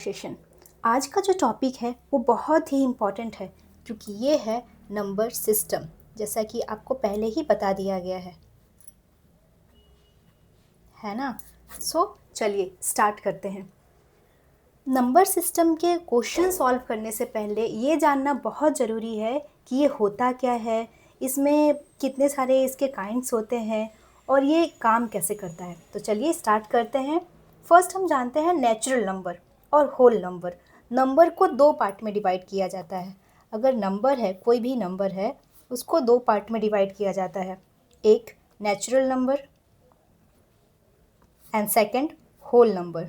Session. आज का जो टॉपिक है वो बहुत ही इम्पॉर्टेंट है क्योंकि ये है नंबर सिस्टम, जैसा कि आपको पहले ही बता दिया गया है ना। चलिए स्टार्ट करते हैं। नंबर सिस्टम के क्वेश्चन सॉल्व करने से पहले ये जानना बहुत ज़रूरी है कि ये होता क्या है, इसमें कितने सारे इसके काइंड्स होते हैं और ये काम कैसे करता है। तो चलिए स्टार्ट करते हैं। फर्स्ट हम जानते हैं नेचुरल नंबर और होल नंबर। नंबर को दो पार्ट में डिवाइड किया जाता है। अगर नंबर है, कोई भी नंबर है, उसको दो पार्ट में डिवाइड किया जाता है। एक natural number and second whole number.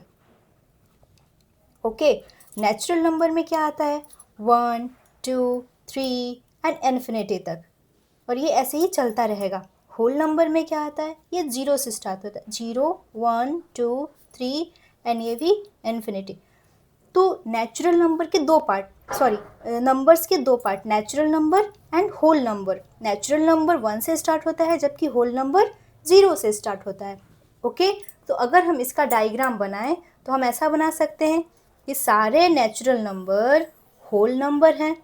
Okay, natural number में क्या आता है? 1, 2, 3 एंड इन्फिनिटी तक, और ये ऐसे ही चलता रहेगा। होल नंबर में क्या आता है? ये 0 से स्टार्ट होता है। 0, 1, 2, 3 एंड ये भी इन्फिनिटी। तो नेचुरल नंबर के दो पार्ट, नंबर्स के दो part, natural number and whole number. Natural number 1 से स्टार्ट होता है जबकि होल नंबर 0 से स्टार्ट होता है। ओके, तो अगर हम इसका डायग्राम बनाएं तो हम ऐसा बना सकते हैं कि सारे नेचुरल नंबर होल नंबर हैं।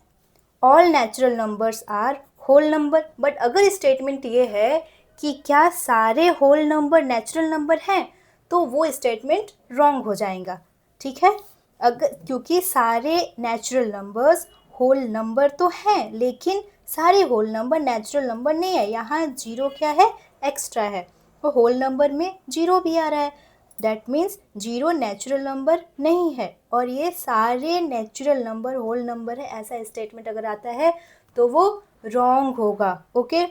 All natural numbers are whole number. But अगर स्टेटमेंट ये है कि क्या सारे होल नंबर नेचुरल नंबर हैं, तो वो स्टेटमेंट रॉन्ग हो जाएगा। ठीक है, अगर क्योंकि सारे नेचुरल नंबर्स होल नंबर तो हैं, लेकिन सारे होल नंबर नेचुरल नंबर नहीं है। यहाँ 0 क्या है? एक्स्ट्रा है। तो होल नंबर में 0 भी आ रहा है, दैट मीन्स 0 नेचुरल नंबर नहीं है। और ये सारे नेचुरल नंबर होल नंबर है, ऐसा स्टेटमेंट अगर आता है तो वो रॉन्ग होगा। ओके,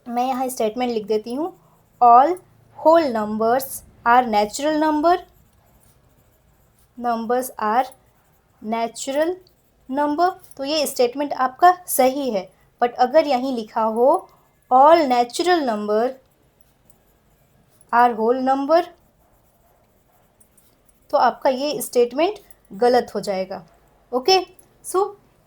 मैं यहाँ स्टेटमेंट लिख देती हूँ। All whole numbers are natural numbers are natural number. तो ये स्टेटमेंट आपका सही है। बट अगर यहीं लिखा हो all natural number are whole number, तो आपका ये स्टेटमेंट गलत हो जाएगा। ओके,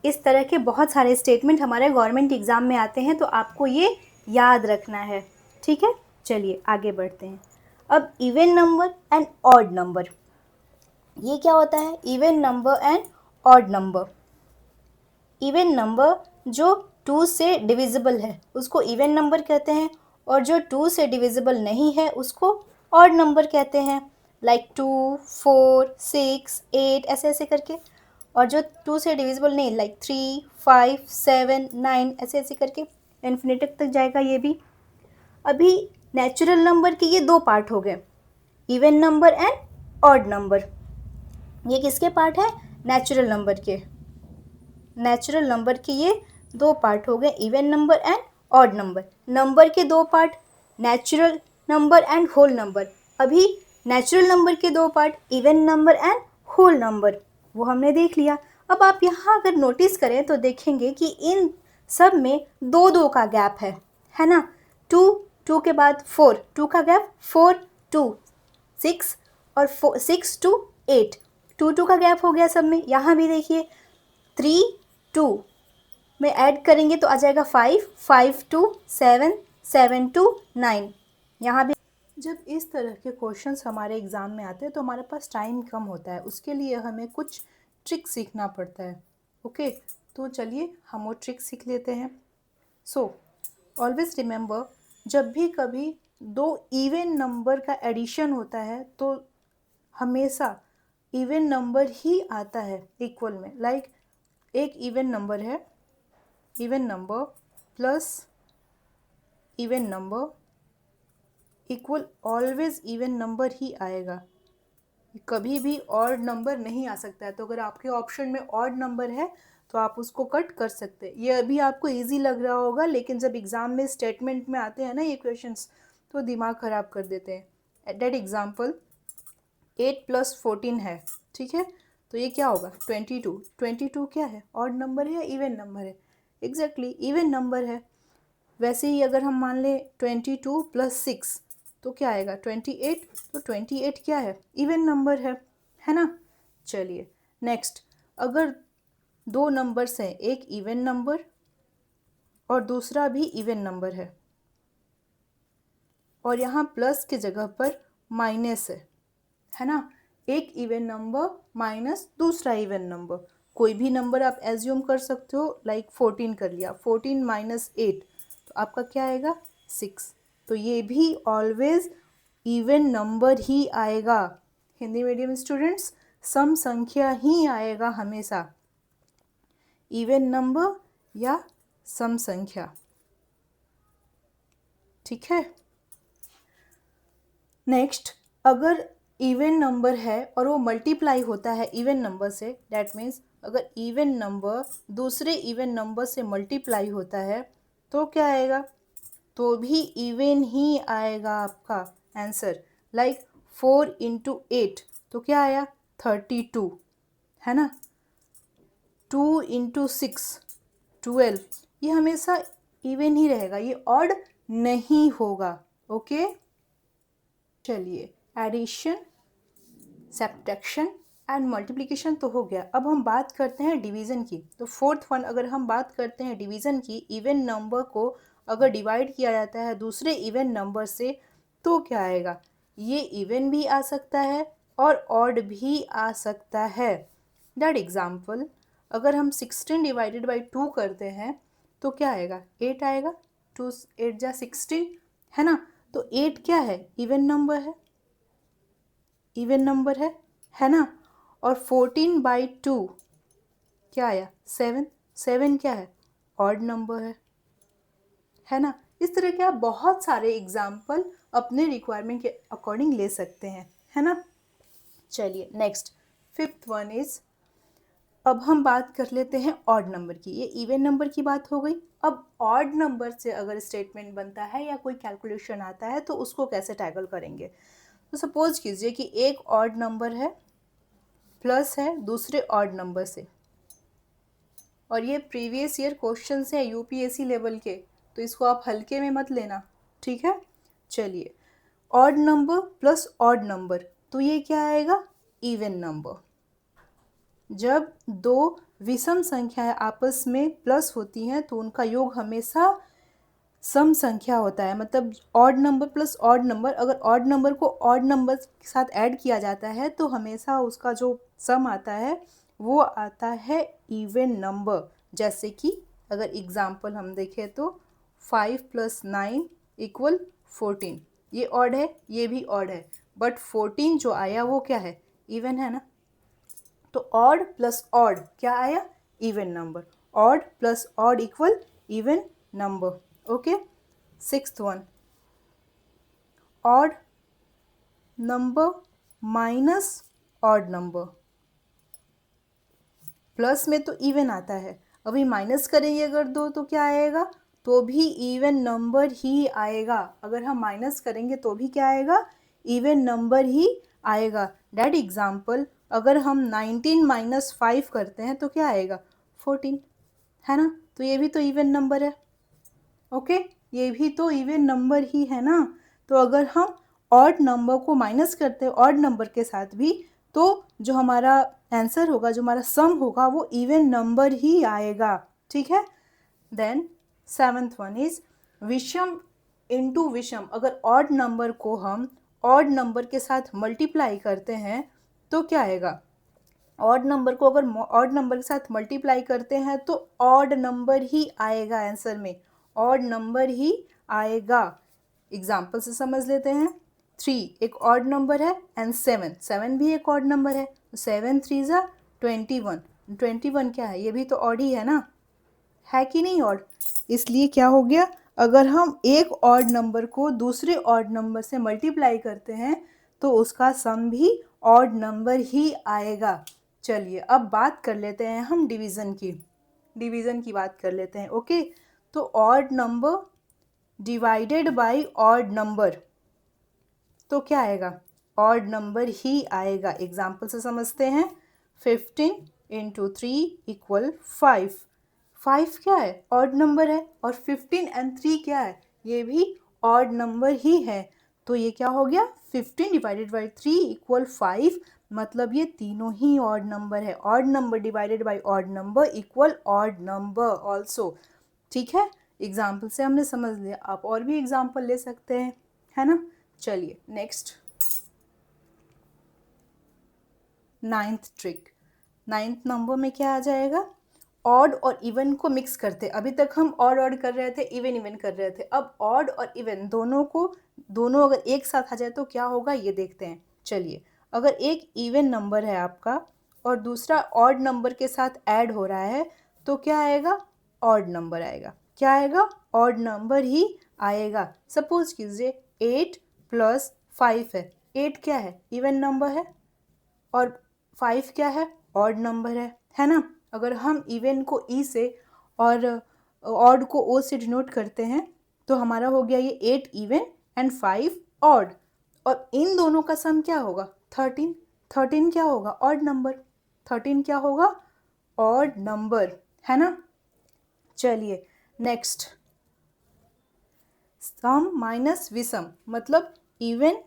इस तरह के बहुत सारे स्टेटमेंट हमारे गवर्नमेंट एग्ज़ाम में आते हैं, तो आपको ये याद रखना है। ठीक है, चलिए आगे बढ़ते हैं। अब even number and odd number, ये क्या होता है? Even number and odd number. Even number जो 2 से डिविजिबल है उसको इवन नंबर कहते हैं, और जो 2 से डिविजिबल नहीं है उसको ऑड नंबर कहते हैं। लाइक 2, 4, 6, 8 ऐसे ऐसे करके। और जो 2 से डिविजिबल नहीं, लाइक 3, 5, 7, 9 ऐसे ऐसे करके इन्फिनिटी तक जाएगा ये भी। अभी नेचुरल नंबर के ये दो पार्ट हो गए, even number and odd number. ये किसके पार्ट है? नेचुरल नंबर के। नेचुरल नंबर के ये दो पार्ट हो गए, even number and odd number. Number के दो part, natural number and whole number. अभी नेचुरल नंबर के दो part, even number and whole number, वो हमने देख लिया। अब आप यहाँ अगर नोटिस करें तो देखेंगे कि इन सब में दो दो का गैप है ना। 2, 2 के बाद 4, 2 का गैप, 4, 2, 6 और 6 to 8, 2 2 का गैप हो गया सब में। यहाँ भी देखिए 3, 2 में ऐड करेंगे तो आ जाएगा 5, 5 to 7, 7 to 9। यहाँ भी जब इस तरह के क्वेश्चंस हमारे एग्ज़ाम में आते हैं तो हमारे पास टाइम कम होता है, उसके लिए हमें कुछ ट्रिक सीखना पड़ता है। ओके, तो चलिए हम वो ट्रिक सीख लेते हैं। ऑलवेज रिमेंबर, जब भी कभी दो इवन नंबर का एडिशन होता है तो हमेशा इवन नंबर ही आता है इक्वल में। लाइक एक इवन नंबर है, even number plus even number equal always even number ही आएगा, कभी भी ऑड नंबर नहीं आ सकता है। तो अगर आपके ऑप्शन में ऑड नंबर है तो आप उसको कट कर सकते हैं। ये अभी आपको इजी लग रहा होगा, लेकिन जब एग्ज़ाम में स्टेटमेंट में आते हैं ना ये क्वेश्चंस, तो दिमाग ख़राब कर देते हैं। दैट एग्जाम्पल 8 + 14 है, ठीक है, तो ये क्या होगा? 22। 22 क्या है? ऑड नंबर है या इवन नंबर है? एग्जैक्टली इवन नंबर है। वैसे ही अगर हम मान लें 22 + 6 तो क्या आएगा? 28। तो 28 क्या है? इवन नंबर है ना। चलिए नेक्स्ट, अगर दो नंबर्स हैं, एक इवन नंबर और दूसरा भी इवन नंबर है, और यहाँ प्लस की जगह पर माइनस है ना। एक इवन नंबर माइनस दूसरा इवन नंबर, कोई भी नंबर आप एज्यूम कर सकते हो, लाइक 14 कर लिया, 14 माइनस 8 तो आपका क्या आएगा 6। तो ये भी ऑलवेज इवन नंबर ही आएगा। हिंदी मीडियम स्टूडेंट्स, सम संख्या ही आएगा हमेशा, इवन नंबर या सम संख्या, ठीक है। नेक्स्ट, अगर इवन नंबर है और वो मल्टीप्लाई होता है इवन नंबर से, डैट मीन्स अगर इवन नंबर दूसरे इवन नंबर से मल्टीप्लाई होता है तो क्या आएगा, तो भी इवन ही आएगा आपका आंसर। लाइक 4 इंटू 8 तो क्या आया 32, है ना। 2 इंटू 6 12, ये हमेशा इवन ही रहेगा, ये ऑड नहीं होगा। ओके, चलिए एडिशन, सब्ट्रैक्शन एंड मल्टीप्लिकेशन तो हो गया। अब हम बात करते हैं डिवीज़न की। तो फोर्थ वन, अगर हम बात करते हैं डिवीज़न की, इवन नंबर को अगर डिवाइड किया जाता है दूसरे इवन नंबर से तो क्या आएगा, ये इवन भी आ सकता है और ऑड भी आ सकता है। दैट एग्जाम्पल, अगर हम 16 डिवाइडेड बाई 2 करते हैं तो क्या आएगा 8 आएगा, 2 8 जा 16, है ना। तो 8 क्या है, इवन नंबर है, इवन नंबर है ना। और 14 बाई 2 क्या आया 7, 7 क्या है, ऑड नंबर है ना। इस तरह के आप बहुत सारे एग्जाम्पल अपने रिक्वायरमेंट के अकॉर्डिंग ले सकते हैं, है ना। चलिए नेक्स्ट, फिफ्थ वन इज, अब हम बात कर लेते हैं ऑड नंबर की। ये इवन नंबर की बात हो गई। अब ऑड नंबर से अगर स्टेटमेंट बनता है या कोई कैलकुलेशन आता है तो उसको कैसे टैकल करेंगे। तो सपोज कीजिए कि एक ऑड नंबर है प्लस है दूसरे ऑड नंबर से, और ये प्रीवियस ईयर क्वेश्चन है यूपीएससी लेवल के, तो इसको आप हल्के में मत लेना, ठीक है। चलिए, odd number plus odd number, तो ये क्या आएगा, इवन नंबर। जब दो विषम संख्याएं आपस में प्लस होती हैं तो उनका योग हमेशा सम संख्या होता है। मतलब odd number plus odd number, अगर ऑड नंबर को ऑड नंबर के साथ ऐड किया जाता है तो हमेशा उसका जो सम आता है वो आता है इवन नंबर। जैसे कि अगर एग्जाम्पल हम देखें तो 5 + 9 = 14, ये ऑड है ये भी ऑड है, बट 14 जो आया वो क्या है, इवन है ना। तो ऑड प्लस ऑड क्या आया, even number. Odd plus odd equal even number. Okay, sixth one, odd number minus odd number. Plus में तो इवन आता है, अभी माइनस करेंगे अगर दो तो क्या आएगा, तो भी इवन नंबर ही आएगा। अगर हम माइनस करेंगे तो भी क्या आएगा, इवन नंबर ही आएगा। डैट एग्जाम्पल, अगर हम 19 माइनस 5 करते हैं तो क्या आएगा 14, है ना। तो ये भी तो इवन नंबर है। ओके, ये भी तो इवन नंबर ही है ना। तो अगर हम ऑड नंबर को माइनस करते हैं ऑड नंबर के साथ भी तो जो हमारा आंसर होगा, जो हमारा सम होगा वो इवन नंबर ही आएगा, ठीक है। देन सेवंथ वन इज विषम इनटू विषम। अगर ऑड नंबर को हम ऑड नंबर के साथ मल्टीप्लाई करते हैं तो क्या आएगा, ऑड नंबर को अगर ऑड नंबर के साथ मल्टीप्लाई करते हैं तो ऑड नंबर ही आएगा आंसर में, ऑड नंबर ही आएगा। एग्जाम्पल से समझ लेते हैं, 3 एक ऑड नंबर है एंड 7 भी एक ऑड नंबर है। 7 3 ज़ा 21, 21 क्या है, ये भी तो ऑड ही है ना, है कि नहीं ऑड। इसलिए क्या हो गया, अगर हम एक ऑड नंबर को दूसरे ऑड नंबर से मल्टीप्लाई करते हैं तो उसका सम भी ऑड नंबर ही आएगा। चलिए अब बात कर लेते हैं हम डिवीज़न की, डिवीज़न की बात कर लेते हैं। ओके, तो odd number divided by odd number तो क्या आएगा, ऑड नंबर ही आएगा। एग्जाम्पल से समझते हैं, 15 × 3 = 5। 5 क्या है, ऑड नंबर है, और 15 एंड 3 क्या है, ये भी ऑड नंबर ही है। तो ये क्या हो गया, 15 डिवाइडेड बाई 3 = 5, मतलब ये तीनों ही ऑड नंबर है। Odd number divided by odd number equal odd number also, ठीक है। एग्जाम्पल से हमने समझ लिया, आप और भी एग्जाम्पल ले सकते हैं, है ना। चलिए next, ninth trick. Ninth number में क्या आ जाएगा? ऑड और इवन को मिक्स करते। अभी तक हम ऑड कर रहे थे, इवन इवन कर रहे थे। अब ऑड और इवन दोनों अगर एक साथ आ जाए तो क्या होगा ये देखते हैं। चलिए, अगर एक इवन नंबर है आपका और दूसरा ऑड नंबर के साथ ऐड हो रहा है तो क्या आएगा? ऑड नंबर आएगा। क्या आएगा? ऑड नंबर ही आएगा। सपोज कीजिए 8 + 5 है। 8 क्या है? इवन नंबर है और 5 क्या है? ऑड नंबर है ना? अगर हम इवन को ई से और ऑड को ओ से डिनोट करते हैं तो हमारा हो गया ये 8 इवन एंड 5 ऑड। और इन दोनों का सम क्या होगा? 13। 13 क्या होगा? Odd number. 13 क्या होगा? ऑड नंबर, है ना? चलिए नेक्स्ट, सम माइनस विषम, मतलब इवन।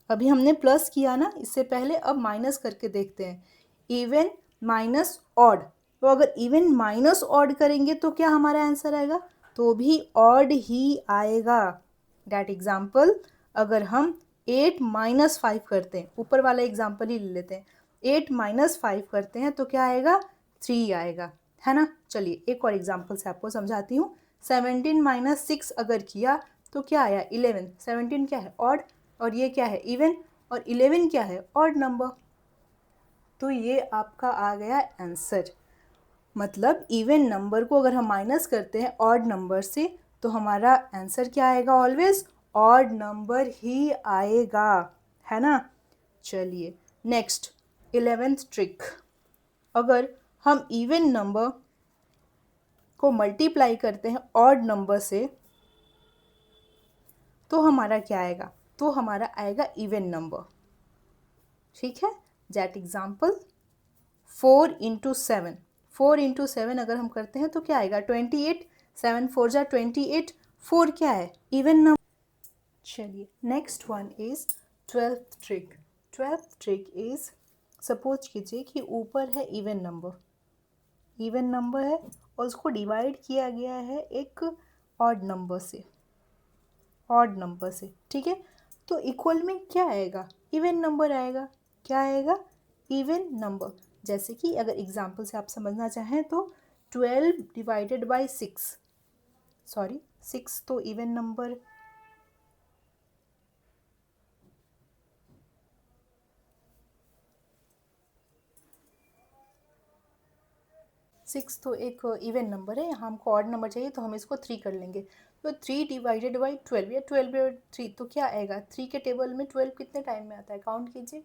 अभी हमने प्लस किया ना इससे पहले, अब माइनस करके देखते हैं। इवन माइनस ऑड, तो अगर इवन माइनस ऑड करेंगे तो क्या हमारा आंसर आएगा? तो भी ऑड ही आएगा। दैट एग्जाम्पल, अगर हम 8 - 5 करते हैं, ऊपर वाला एग्जाम्पल ही ले लेते हैं। 8 - 5 करते हैं तो क्या आएगा? 3 आएगा, है ना? चलिए एक और एग्जाम्पल से आपको समझाती हूँ। 17 - 6 अगर किया तो क्या आया? 11। 17 क्या है? ऑड, और ये क्या है? इवन, और 11 क्या है? Odd number. तो ये आपका आ गया आंसर। मतलब इवन नंबर को अगर हम माइनस करते हैं ऑड नंबर से तो हमारा आंसर क्या आएगा? ऑलवेज ऑड नंबर ही आएगा, है ना? चलिए नेक्स्ट, 11th ट्रिक। अगर हम इवन नंबर को मल्टीप्लाई करते हैं ऑड नंबर से तो हमारा क्या आएगा? तो हमारा आएगा इवन नंबर। ठीक है? That example 4 × 7। 4 × 7 अगर हम करते हैं तो क्या आएगा? 28। 7 × 4 = 28। 4 क्या है? Even number. चलिए next one is 12th trick. 12th trick is, suppose कीजिए कि ऊपर है इवन नंबर है और उसको डिवाइड किया गया है एक ऑड नंबर से, ठीक है? तो इक्वल में क्या आएगा? इवन नंबर आएगा। क्या आएगा? Even number. जैसे कि अगर एग्जाम्पल से आप समझना चाहें तो 12 / 6, सॉरी 6 तो इवन नंबर, 6 तो एक इवन नंबर है। यहाँ हमको ऑड नंबर चाहिए तो हम इसको 3 कर लेंगे। तो 3 / 12 या 12/3 तो क्या आएगा? 3 के टेबल में 12 कितने टाइम में आता है? काउंट कीजिए।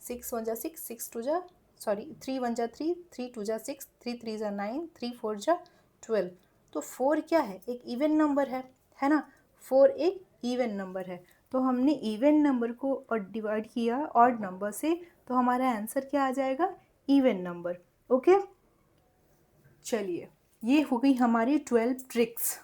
6 × 1 = 6, 6 × 2 = सॉरी 3 × 1 = 3, 3 × 2 = 6, 3 × 3 = 9, 3 × 4 = 12। तो 4 क्या है? एक इवन नंबर है ना? 4 एक इवन नंबर है। तो हमने इवन नंबर को और डिवाइड किया ऑड नंबर से तो हमारा आंसर क्या आ जाएगा? Even number. ओके, चलिए ये हो गई हमारी 12 ट्रिक्स।